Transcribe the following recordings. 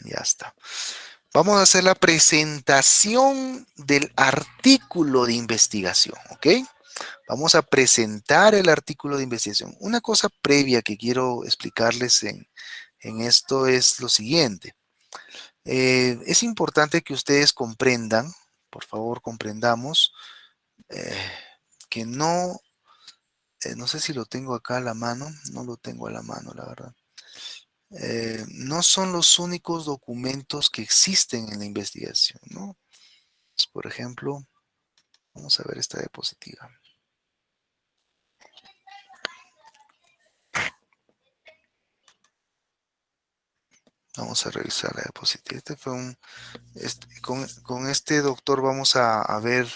Ya está. Vamos a hacer la presentación del artículo de investigación, ¿ok? Vamos a presentar el artículo de investigación. Una cosa previa que quiero explicarles en esto es lo siguiente. Es importante que ustedes comprendan, por favor comprendamos, eh, que no, no sé si lo tengo acá a la mano, no lo tengo a la mano, la verdad. No son los únicos documentos que existen en la investigación, ¿no? Pues, por ejemplo, vamos a ver esta diapositiva. Vamos a revisar la diapositiva. Con este doctor vamos a ver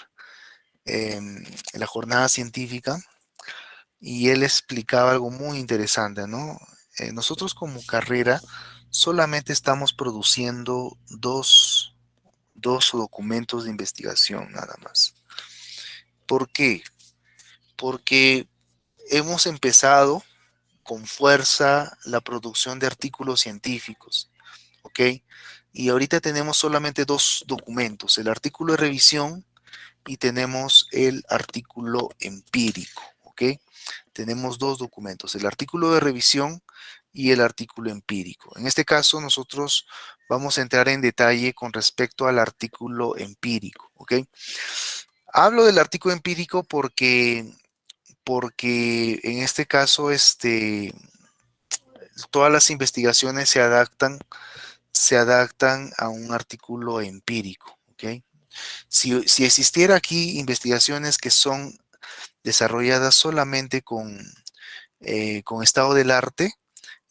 la jornada científica y él explicaba algo muy interesante, ¿no? Nosotros como carrera solamente estamos produciendo dos documentos de investigación nada más. ¿Por qué? Porque hemos empezado con fuerza la producción de artículos científicos, ¿ok? Y ahorita tenemos solamente dos documentos, el artículo de revisión y tenemos el artículo empírico, ¿ok? Tenemos dos documentos, el artículo de revisión y el artículo empírico. En este caso, nosotros vamos a entrar en detalle con respecto al artículo empírico, ¿ok? Hablo del artículo empírico porque en este caso, todas las investigaciones se adaptan a un artículo empírico, ¿ok? Si existiera aquí investigaciones que son desarrolladas solamente con estado del arte,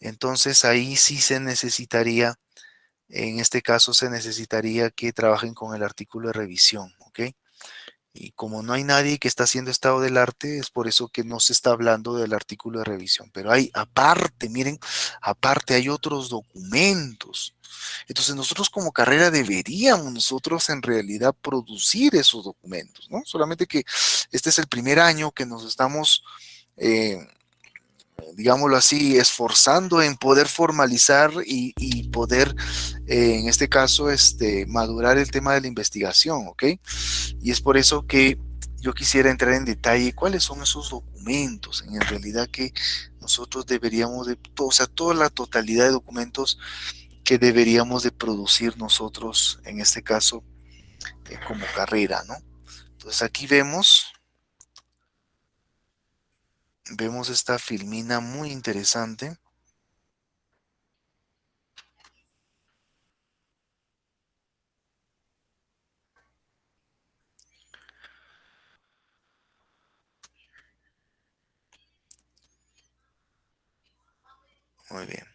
entonces ahí sí se necesitaría, en este caso se necesitaría que trabajen con el artículo de revisión, ¿ok? Y como no hay nadie que está haciendo estado del arte, es por eso que no se está hablando del artículo de revisión. Pero hay aparte, miren, aparte hay otros documentos. Entonces nosotros como carrera deberíamos nosotros en realidad producir esos documentos, ¿no? Solamente que este es el primer año que nos estamos, eh, digámoslo así, esforzando en poder formalizar y poder, en este caso, madurar el tema de la investigación, ¿ok? Y es por eso que yo quisiera entrar en detalle cuáles son esos documentos en realidad que nosotros deberíamos de, o sea, toda la totalidad de documentos que deberíamos de producir nosotros, en este caso, como carrera, ¿no? Entonces aquí vemos esta filmina muy interesante. Muy bien.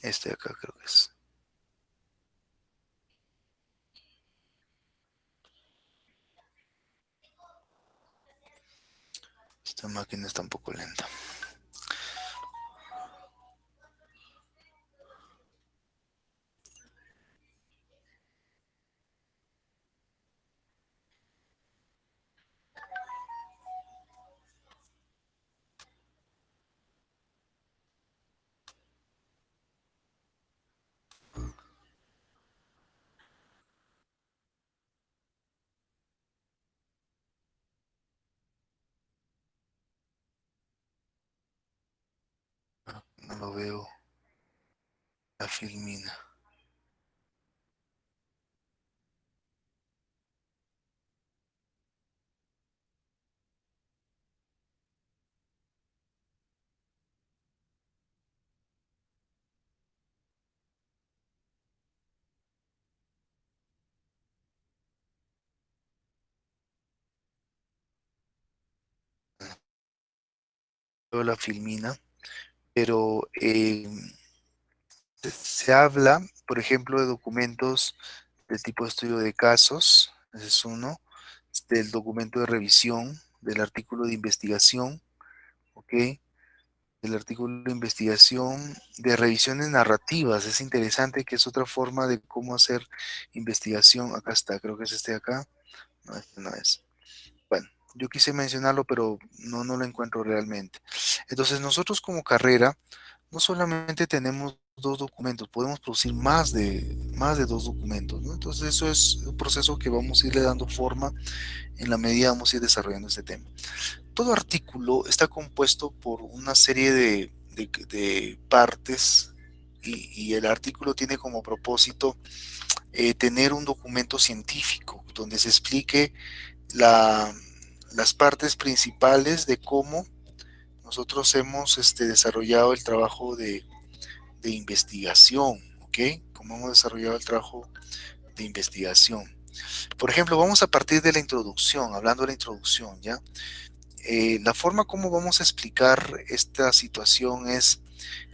Este de acá creo que es. Esta máquina está un poco lenta. No lo veo. La filmina. Veo la filmina. Pero se habla, por ejemplo, de documentos del tipo de estudio de casos, ese es uno, del documento de revisión, del artículo de investigación, ¿ok? Del artículo de investigación, de revisiones narrativas, es interesante que es otra forma de cómo hacer investigación. Acá está, creo que es este de acá, no, este no es. Bueno, yo quise mencionarlo, pero no lo encuentro realmente. Entonces, nosotros como carrera, no solamente tenemos dos documentos, podemos producir más de dos documentos, ¿no? Entonces eso es un proceso que vamos a irle dando forma en la medida vamos a ir desarrollando este tema. Todo artículo está compuesto por una serie de partes y el artículo tiene como propósito tener un documento científico donde se explique la, las partes principales de cómo nosotros hemos desarrollado el trabajo de investigación, ¿ok? Cómo hemos desarrollado el trabajo de investigación. Por ejemplo, vamos a partir de la introducción, hablando de la introducción, ¿ya? La forma como vamos a explicar esta situación es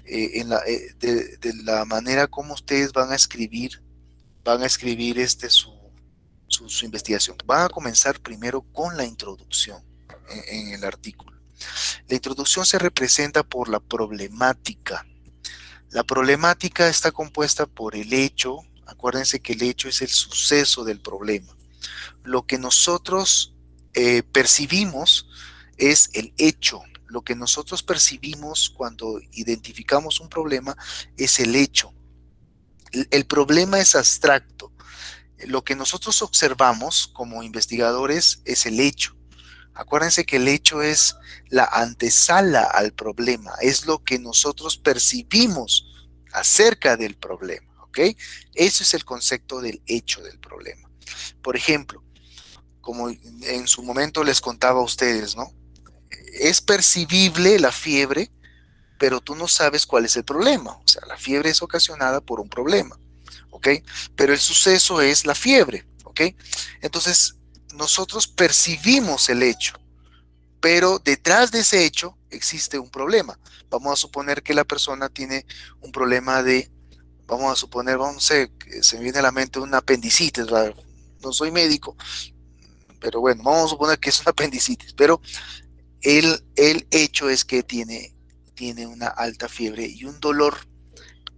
de la manera como ustedes van a escribir su investigación. Van a comenzar primero con la introducción en el artículo. La introducción se representa por la problemática. La problemática está compuesta por el hecho. Acuérdense que el hecho es el suceso del problema. Lo que nosotros percibimos es el hecho. Lo que nosotros percibimos cuando identificamos un problema es el hecho. El problema es abstracto. Lo que nosotros observamos como investigadores es el hecho. Acuérdense que el hecho es la antesala al problema, es lo que nosotros percibimos acerca del problema, ¿ok? Ese es el concepto del hecho del problema. Por ejemplo, como en su momento les contaba a ustedes, ¿no? Es percibible la fiebre, pero tú no sabes cuál es el problema. O sea, la fiebre es ocasionada por un problema, ¿ok? Pero el suceso es la fiebre, ¿ok? Entonces, nosotros percibimos el hecho, pero detrás de ese hecho existe un problema. Vamos a suponer que la persona tiene un problema vamos a suponer, vamos a, se me viene a la mente una apendicitis, ¿verdad? No soy médico, pero bueno, vamos a suponer que es una apendicitis, pero el hecho es que tiene una alta fiebre y un dolor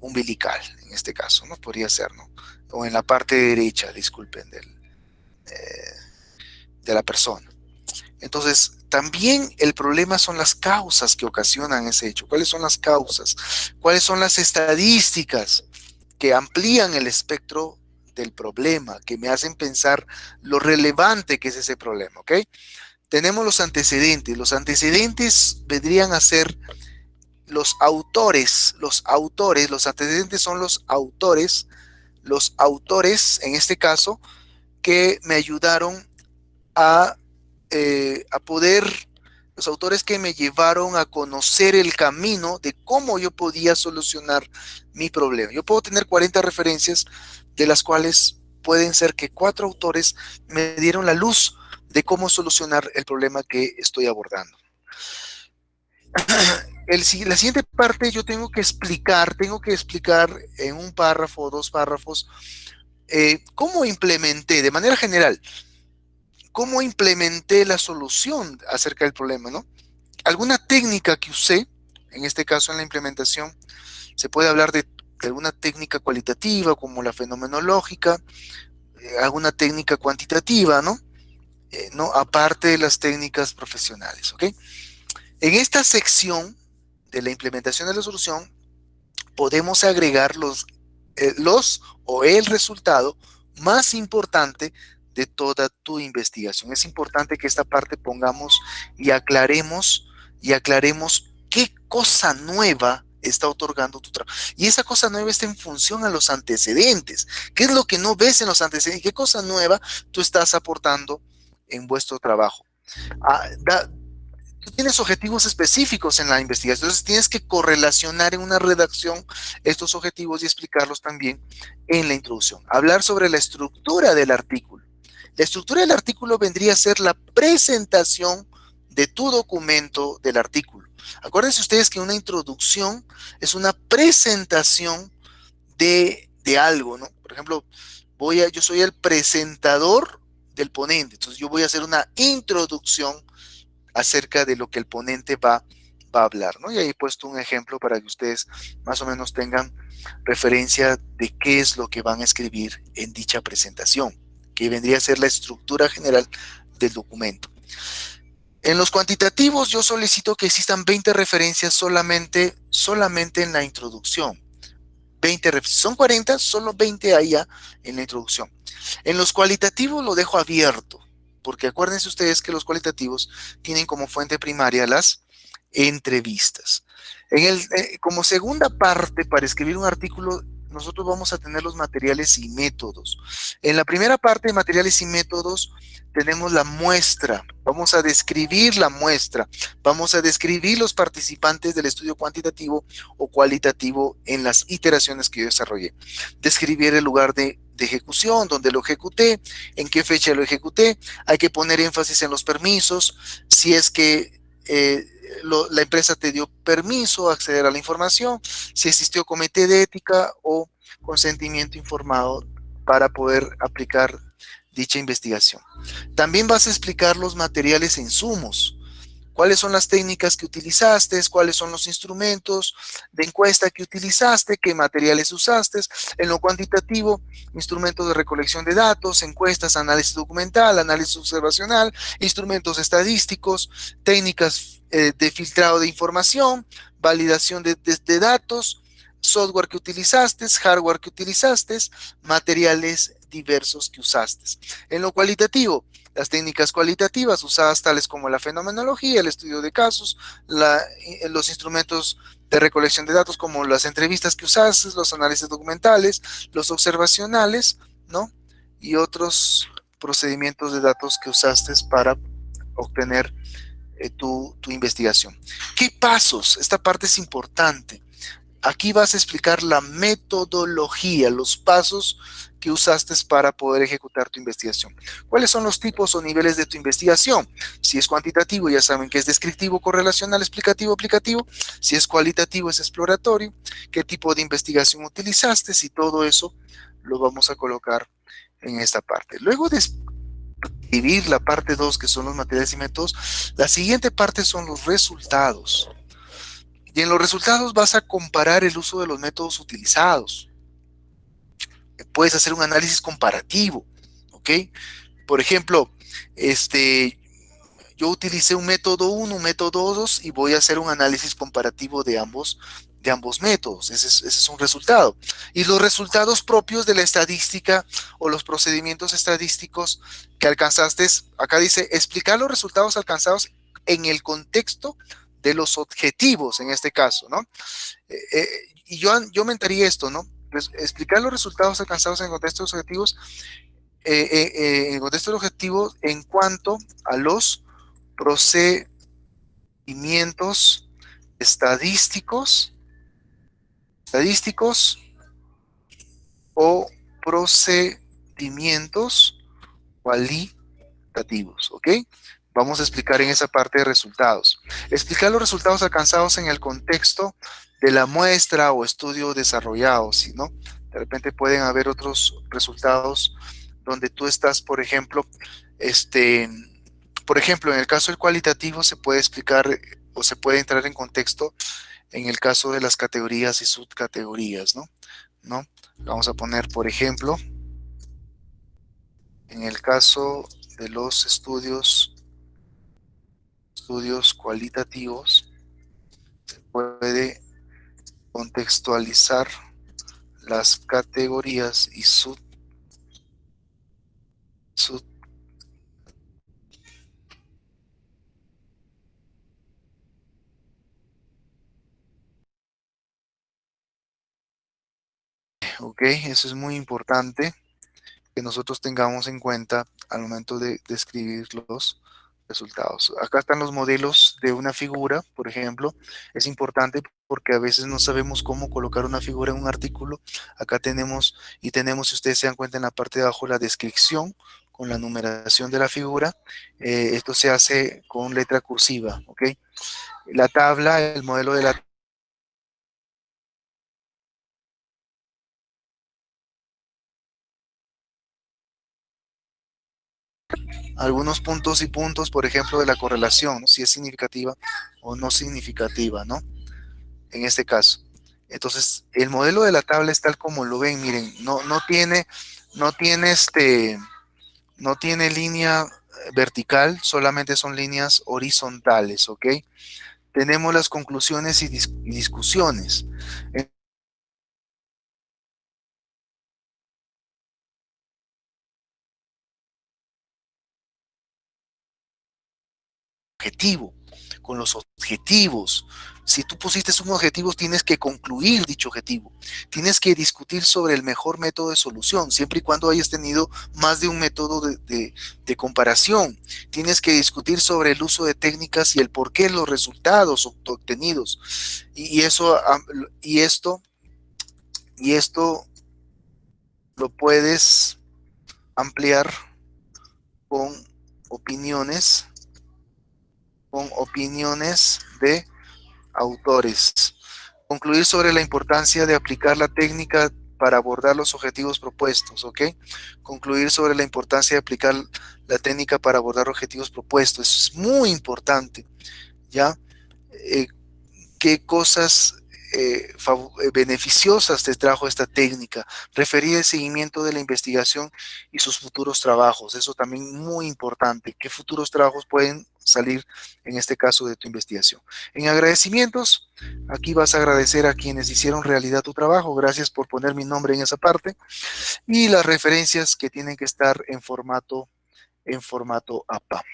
umbilical, en este caso, ¿no? Podría ser, ¿no? O en la parte derecha, disculpen, de la persona. Entonces, también el problema son las causas que ocasionan ese hecho. ¿Cuáles son las causas? ¿Cuáles son las estadísticas que amplían el espectro del problema, que me hacen pensar lo relevante que es ese problema? ¿Ok? Tenemos los antecedentes. Los antecedentes vendrían a ser los antecedentes son los autores en este caso, que me ayudaron a, a poder, los autores que me llevaron a conocer el camino de cómo yo podía solucionar mi problema. Yo puedo tener 40 referencias, de las cuales pueden ser que 4 autores me dieron la luz de cómo solucionar el problema que estoy abordando. La siguiente parte yo tengo que explicar en un párrafo o 2 párrafos cómo implementé, de manera general, cómo implementé la solución acerca del problema, ¿no? Alguna técnica que usé, en este caso en la implementación, se puede hablar de alguna técnica cualitativa como la fenomenológica, alguna técnica cuantitativa, ¿no? ¿No? Aparte de las técnicas profesionales, ¿ok? En esta sección de la implementación de la solución, podemos agregar los o el resultado más importante de toda tu investigación. Es importante que esta parte pongamos y aclaremos qué cosa nueva está otorgando tu trabajo. Y esa cosa nueva está en función a los antecedentes. ¿Qué es lo que no ves en los antecedentes? ¿Qué cosa nueva tú estás aportando en vuestro trabajo? Ah, tú tienes objetivos específicos en la investigación, entonces tienes que correlacionar en una redacción estos objetivos y explicarlos también en la introducción. Hablar sobre la estructura del artículo. La estructura del artículo vendría a ser la presentación de tu documento del artículo. Acuérdense ustedes que una introducción es una presentación de algo, ¿no? Por ejemplo, yo soy el presentador del ponente, entonces yo voy a hacer una introducción acerca de lo que el ponente va a hablar, ¿no? Y ahí he puesto un ejemplo para que ustedes más o menos tengan referencia de qué es lo que van a escribir en dicha presentación, que vendría a ser la estructura general del documento. En los cuantitativos yo solicito que existan 20 referencias solamente en la introducción. 20 si son 40, solo 20 ahí ya en la introducción. En los cualitativos lo dejo abierto, porque acuérdense ustedes que los cualitativos tienen como fuente primaria las entrevistas. Como segunda parte, para escribir un artículo, nosotros vamos a tener los materiales y métodos. En la primera parte de materiales y métodos tenemos la muestra. Vamos a describir la muestra. Vamos a describir los participantes del estudio cuantitativo o cualitativo en las iteraciones que yo desarrollé. Describir el lugar de ejecución, donde lo ejecuté, en qué fecha lo ejecuté. Hay que poner énfasis en los permisos, si es que la empresa te dio permiso a acceder a la información, si existió comité de ética o consentimiento informado para poder aplicar dicha investigación. También vas a explicar los materiales e insumos. ¿Cuáles son las técnicas que utilizaste? ¿Cuáles son los instrumentos de encuesta que utilizaste? ¿Qué materiales usaste? En lo cuantitativo, instrumentos de recolección de datos, encuestas, análisis documental, análisis observacional, instrumentos estadísticos, técnicas de filtrado de información, validación de datos, software que utilizaste, hardware que utilizaste, materiales diversos que usaste. En lo cualitativo, las técnicas cualitativas usadas tales como la fenomenología, el estudio de casos, los instrumentos de recolección de datos como las entrevistas que usaste, los análisis documentales, los observacionales, ¿no? Y otros procedimientos de datos que usaste para obtener tu investigación. ¿Qué pasos? Esta parte es importante. Aquí vas a explicar la metodología, los pasos que usaste para poder ejecutar tu investigación. ¿Cuáles son los tipos o niveles de tu investigación? Si es cuantitativo, ya saben que es descriptivo, correlacional, explicativo, aplicativo. Si es cualitativo, es exploratorio. ¿Qué tipo de investigación utilizaste? Y todo eso lo vamos a colocar en esta parte. Luego de escribir la parte 2, que son los materiales y métodos, la siguiente parte son los resultados. Y en los resultados vas a comparar el uso de los métodos utilizados. Puedes hacer un análisis comparativo, ¿ok? Por ejemplo, yo utilicé un método 1, un método 2 y voy a hacer un análisis comparativo de ambos métodos. Ese es un resultado. Y los resultados propios de la estadística o los procedimientos estadísticos que alcanzaste, acá dice, explicar los resultados alcanzados en el contexto de los objetivos, en este caso, ¿no? Y yo aumentaría esto, ¿no? Explicar los resultados alcanzados en el contexto de los objetivos, en el contexto de los objetivos en cuanto a los procedimientos estadísticos, o procedimientos cualitativos, ¿ok? Vamos a explicar en esa parte de resultados. Explicar los resultados alcanzados en el contexto de la muestra o estudio desarrollado, ¿sí, no? De repente pueden haber otros resultados donde tú estás, por ejemplo, en el caso del cualitativo se puede explicar o se puede entrar en contexto en el caso de las categorías y subcategorías, ¿no? ¿No? Vamos a poner, por ejemplo, en el caso de los estudios cualitativos, se puede contextualizar las categorías y ok, eso es muy importante que nosotros tengamos en cuenta al momento de describir los resultados. Acá están los modelos de una figura, por ejemplo. Es importante porque a veces no sabemos cómo colocar una figura en un artículo. Acá tenemos, si ustedes se dan cuenta en la parte de abajo, la descripción con la numeración de la figura. Esto se hace con letra cursiva, ¿ok? La tabla, el modelo de la algunos puntos y puntos, por ejemplo, de la correlación, ¿no? Si es significativa o no significativa, ¿no? En este caso. Entonces, el modelo de la tabla es tal como lo ven, miren, no tiene no tiene línea vertical, solamente son líneas horizontales, ¿ok? Tenemos las conclusiones y discusiones. objetivo, con los objetivos. Si tú pusiste un objetivo, tienes que concluir dicho objetivo. Tienes que discutir sobre el mejor método de solución, siempre y cuando hayas tenido más de un método de comparación. Tienes que discutir sobre el uso de técnicas y el por qué los resultados obtenidos. Y eso, y esto, y esto lo puedes ampliar con opiniones, con opiniones de autores. Concluir sobre la importancia de aplicar la técnica para abordar los objetivos propuestos, ¿ok? Concluir sobre la importancia de aplicar la técnica para abordar objetivos propuestos. Eso es muy importante, ¿ya? Eh, ¿Qué cosas beneficiosas te trajo esta técnica? Referir el seguimiento de la investigación y sus futuros trabajos. Eso también muy importante. ¿Qué futuros trabajos pueden salir en este caso de tu investigación? En agradecimientos, aquí vas a agradecer a quienes hicieron realidad tu trabajo. Gracias por poner mi nombre en esa parte. Y las referencias que tienen que estar en formato APA.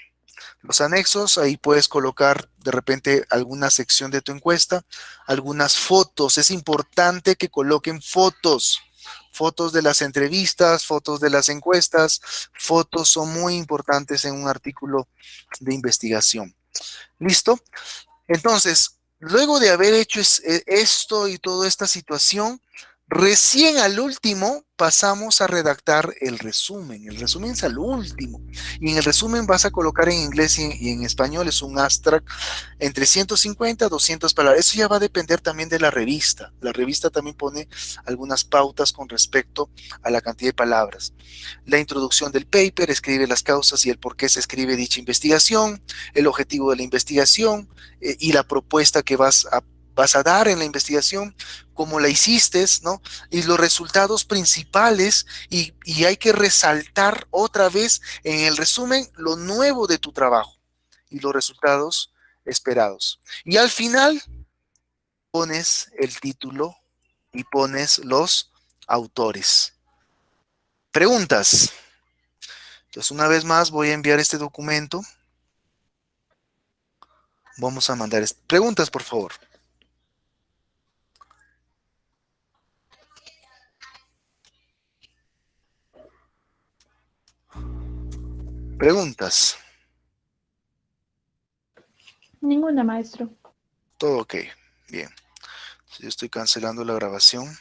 Los anexos, ahí puedes colocar de repente alguna sección de tu encuesta, algunas fotos. Es importante que coloquen fotos, fotos de las entrevistas, fotos de las encuestas. Fotos son muy importantes en un artículo de investigación. ¿Listo? Entonces, luego de haber hecho esto y toda esta situación, recién al último pasamos a redactar el resumen. El resumen es al último. Y en el resumen vas a colocar en inglés y en español, es un abstract entre 150 a 200 palabras. Eso ya va a depender también de la revista. La revista también pone algunas pautas con respecto a la cantidad de palabras. La introducción del paper, escribe las causas y el por qué se escribe dicha investigación, el objetivo de la investigación, y la propuesta que vas a dar en la investigación, cómo la hiciste, ¿no? Y los resultados principales, y hay que resaltar otra vez en el resumen lo nuevo de tu trabajo y los resultados esperados. Y al final pones el título y pones los autores. Preguntas. Entonces, una vez más voy a enviar este documento. Vamos a mandar preguntas, por favor. Preguntas. Ninguna, maestro. Todo ok. Bien. Yo estoy cancelando la grabación.